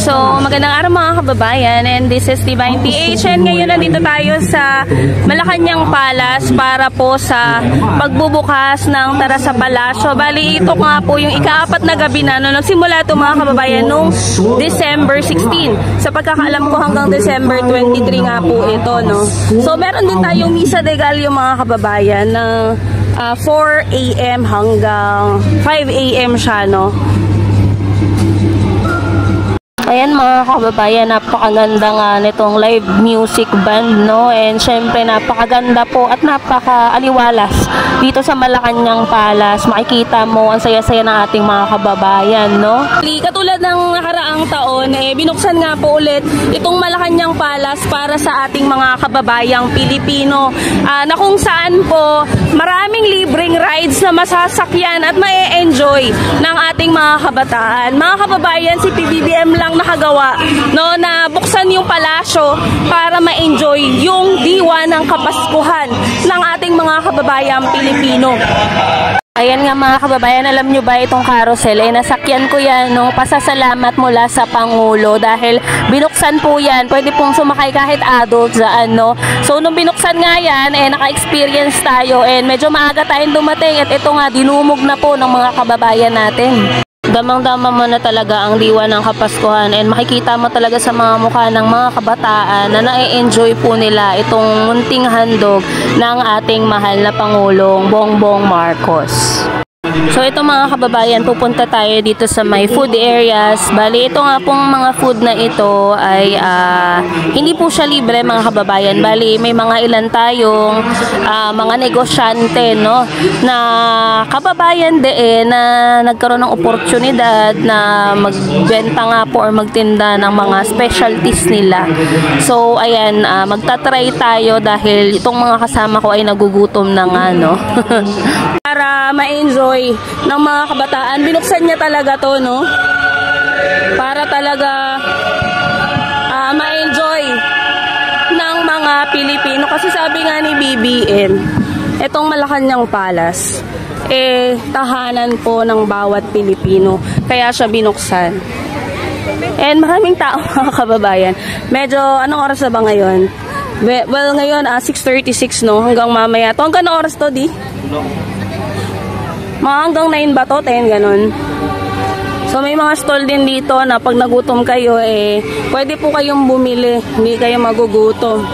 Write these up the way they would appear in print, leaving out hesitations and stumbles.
So, magandang araw mga kababayan, and this is Divine PH, and ngayon nandito tayo sa Malacanang Palace para po sa pagbubukas ng Tarasa Palasyo. Bali, ito nga po yung ika-4 na gabi na nagsimula ito mga kababayan noong December 16. Sa pagkakaalam ko hanggang December 23 nga po ito, no? So, meron din tayong Misa de Gallo mga kababayan na 4 AM hanggang 5 AM siya, no? Ayan mga kababayan, napakaganda nga nitong live music band, no? And syempre napakaganda po at napakaaliwalas dito sa Malacanang Palace. Makikita mo ang saya-saya ng ating mga kababayan, no? Katulad ng nakaraang taon, binuksan nga po ulit itong Malacanang Palace para sa ating mga kababayang Pilipino, na kung saan po maraming libreng rides na masasakyan at ma-enjoy ng ating mga kabataan. Mga kababayan, si PBBM lang nakagawa, no, na buksan yung palasyo para ma-enjoy yung diwa ng Kapaskuhan ng ating mga kababayang Pilipino. Ayan nga mga kababayan, alam nyo ba itong carousel? Nasakyan ko yan, no, pasasalamat mula sa Pangulo dahil binuksan po yan. Pwede pong sumakay kahit adult dyan, no? So nung binuksan nga yan, naka-experience tayo and medyo maaga tayong dumating at ito nga, dinumog na po ng mga kababayan natin. Damang-dama mo na talaga ang diwa ng Kapaskuhan and makikita mo talaga sa mga mukha ng mga kabataan na na-enjoy po nila itong munting handog ng ating mahal na Pangulong Bongbong Marcos. So ito mga kababayan, pupunta tayo dito sa may food areas. Bali, ito nga pong mga food na ito ay hindi po siya libre mga kababayan. Bali, may mga ilan tayong mga negosyante, no, na kababayan din na nagkaroon ng oportunidad na magbenta nga po or magtinda ng mga specialties nila. So ayan, magta-try tayo dahil itong mga kasama ko ay nagugutom na nga, no. Para ma-enjoy ng mga kabataan, binuksan niya talaga to, no? Para talaga ma-enjoy ng mga Pilipino. Kasi sabi nga ni BBM, itong Malacanang Palace, tahanan po ng bawat Pilipino. Kaya siya binuksan. And maraming tao mga kababayan. Medyo, anong oras na ba ngayon? Well, ngayon 6:36, no? Hanggang mamaya. To, hanggang oras to, di? Mga hanggang 9 ba to? 10, ganun. So may mga stall din dito na pag nagutom kayo, pwede po kayong bumili. Hindi kayo magugutom.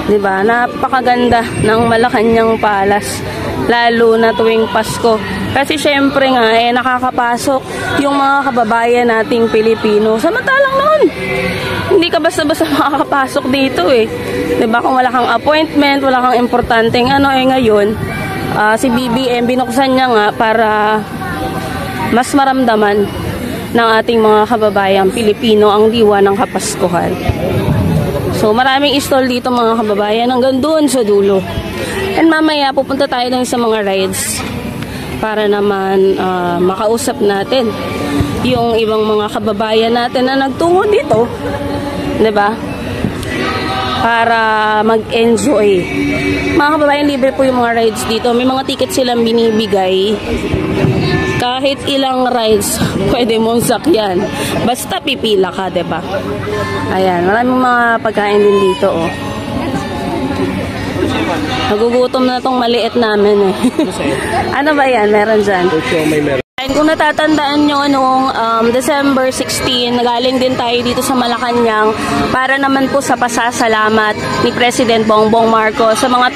Diba? Napakaganda ng Malacanang Palace. Lalo na tuwing Pasko. Kasi syempre nga, nakakapasok yung mga kababayan nating Pilipino. Samantalang noon, hindi ka basta-basta makakapasok dito, Diba? Kung wala kang appointment, wala kang importanteng ngayon, si BBM, binuksan niya nga para mas maramdaman ng ating mga kababayang Pilipino ang diwa ng Kapaskuhan. So maraming stall dito mga kababayan hanggang doon sa dulo. And mamaya pupunta tayo dun sa mga rides para naman makausap natin yung ibang mga kababayan natin na nagtungo dito, diba? Para mag-enjoy. Mga kababayan, libre po yung mga rides dito. May mga ticket silang binibigay. Kahit ilang rides, pwede mong sakyan. Basta pipila ka, diba? Ayan, maraming mga pagkain din dito, Nagugutom na tong maliit namin, Ano ba yan? Meron dyan? Kung natatandaan nyo, noong December 16, nagaling din tayo dito sa Malacanang para naman po sa pasasalamat ni President Bongbong Marcos sa mga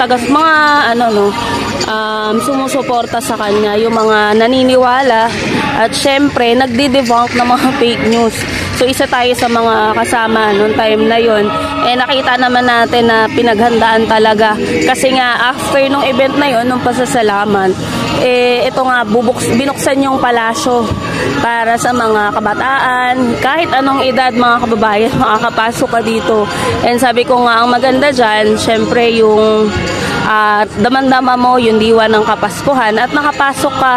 sumusuporta sa kanya, yung mga naniniwala at syempre nagdi-debunk ng mga fake news. So isa tayo sa mga kasama noong time na yon. Nakita naman natin na pinaghandaan talaga kasi nga after nung event na yon, nung pasasalamat, ito nga binuksan yung palasyo para sa mga kabataan, kahit anong edad mga kababayan, makakapasok ka dito. And sabi ko nga, ang maganda dyan, syempre yung at damang-dama mo yung diwa ng Kapaskuhan at nakapasok ka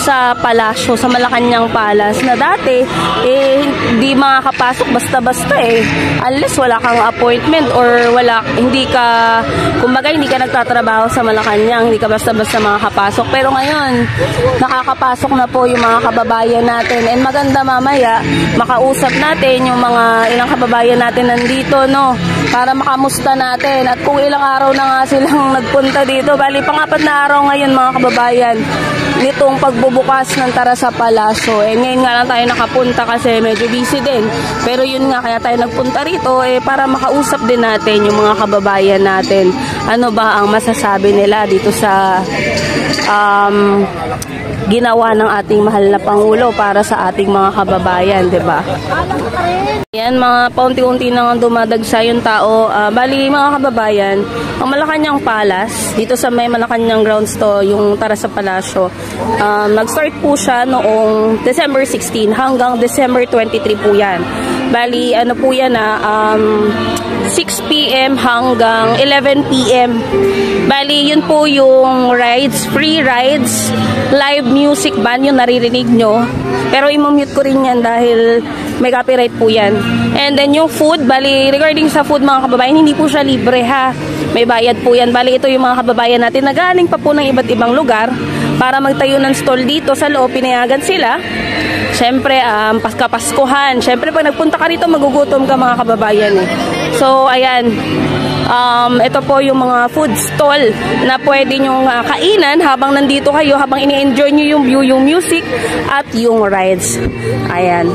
sa palasyo, sa Malacanang Palace na dati hindi makakapasok basta-basta unless wala kang appointment or hindi ka nagtatrabaho sa Malacanang, hindi ka basta-basta makakapasok. Pero ngayon nakakapasok na po yung mga kababayan natin, and maganda mamaya makausap natin yung mga ilang kababayan natin nandito, no, para makamusta natin at kung ilang araw na nga silang nagpunta dito. Bali pang-apat na araw ngayon mga kababayan nitong pagbubukas ng Tara sa Palasyo. Ngayon nga lang tayo nakapunta kasi medyo busy din, pero yun nga, kaya tayo nagpunta rito para makausap din natin yung mga kababayan natin. Ano ba ang masasabi nila dito sa ginawa ng ating mahal na Pangulo para sa ating mga kababayan, 'di ba? Yan, mga paunti-unti nang dumadagsa yung tao. Bali mga kababayan, ang Malacanang Palace, dito sa may Malacanang grounds to, yung Tara sa Palasyo. Nag-start po siya noong December 16 hanggang December 23 po yan. Bali, ano po yan 6 p.m. hanggang 11 p.m. Bali, yun po yung rides, free rides, live music band yung naririnig nyo. Pero imamute ko rin yan dahil may copyright po yan. And then yung food, bali, regarding sa food mga kababayan, hindi po siya libre ha. May bayad po yan. Bali, ito yung mga kababayan natin na galing pa po ng iba't ibang lugar para magtayo ng stall dito sa loob, pinayagan sila. Siyempre, Kapaskuhan. Siyempre, pag nagpunta ka rito, magugutom ka mga kababayan So, ayan. Ito po yung mga food stall na pwede nyong kainan habang nandito kayo, habang ini-enjoy nyo yung view, yung music, at yung rides. Ayan.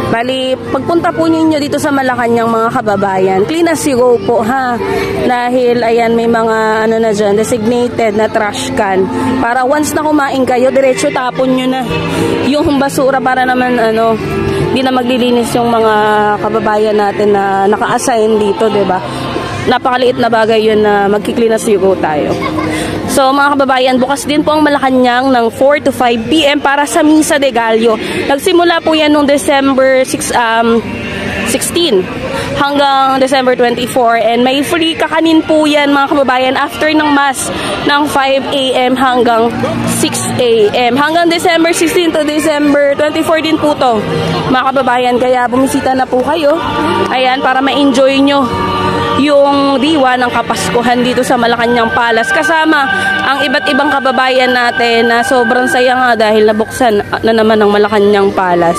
Bali, pagpunta po ninyo dito sa Malacanang mga kababayan, clean as you go po ha. Dahil ayan, may mga na dyan, designated na trash can. Para once na kumain kayo, diretso tapon nyo na yung basura para naman hindi na maglilinis yung mga kababayan natin na naka-assign dito, 'di ba? Napakaliit na bagay yun na magki-clean as you go tayo. So mga kababayan, bukas din po ang Malacanang ng 4 to 5 p.m. para sa Misa de Gallo. Nagsimula po yan noong December 16 hanggang December 24, and may free kakanin po yan mga kababayan after ng Mass ng 5 a.m. hanggang 6 a.m. hanggang December 16 to December 24 din po to mga kababayan, kaya bumisita na po kayo, ayan, para ma-enjoy nyo yung diwa ng Kapaskuhan dito sa Malacanang Palace, kasama ang iba't ibang kababayan natin na sobrang saya nga dahil nabuksan na naman ang Malacanang Palace.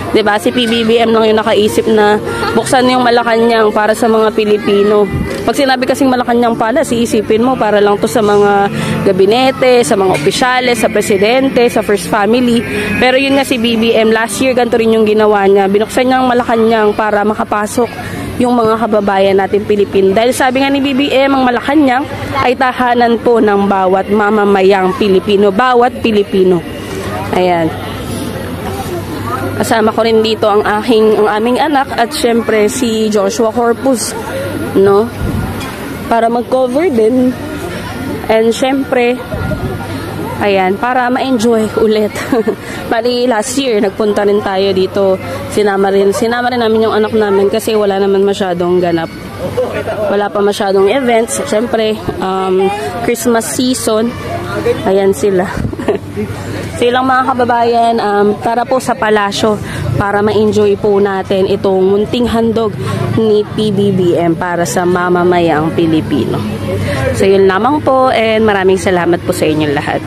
'Di ba? Si PBBM lang yung nakaisip na buksan yung Malacanang para sa mga Pilipino. Pag sinabi kasing Malacanang Palace, iisipin mo para lang to sa mga gabinete, sa mga opisyales, sa presidente, sa first family. Pero yun nga si BBM, last year ganito rin yung ginawa niya. Binuksan niya ang Malacanang para makapasok yung mga kababayan natin Pilipino. Dahil sabi nga ni BBM, ang Malacanang ay tahanan po ng bawat mamamayang Pilipino, bawat Pilipino. Ayan. Kasama ko rin dito ang aming anak at syempre si Joshua Corpus, no? Para mag-cover din. And syempre, ayan, para ma-enjoy ulit. Bali, last year, nagpunta rin tayo dito. Sinama rin namin yung anak namin kasi wala naman masyadong ganap. Wala pa masyadong events. Siyempre, Christmas season. Ayan sila. Silang mga kababayan, tara po sa palasyo para ma-enjoy po natin itong munting handog ni PBBM para sa mamamayang Pilipino. So yun lamang po, and maraming salamat po sa inyong lahat.